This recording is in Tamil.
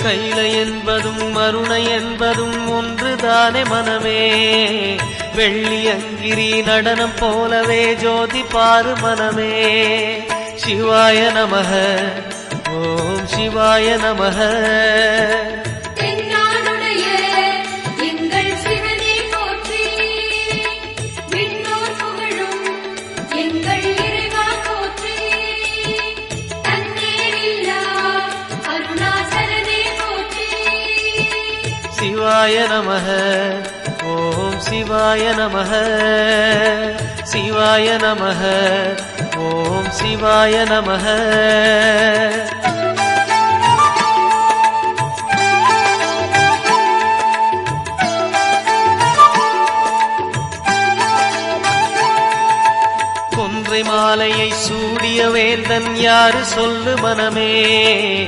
கைலை என்பதும் மருணை என்பதும் ஒன்றுதானே மனமே. வெள்ளி அங்கிரி நடனம் போலவே ஜோதி பாரு மனமே. சிவாய நமக ஓம் சிவாய நமக. சிவாய நமக ஓம் சிவாய நமக. சிவாய நமக ஓம் சிவாய நமக. கொன்றை மாலையை சூடிய வேந்தன் யாரு சொல்லு மனமே.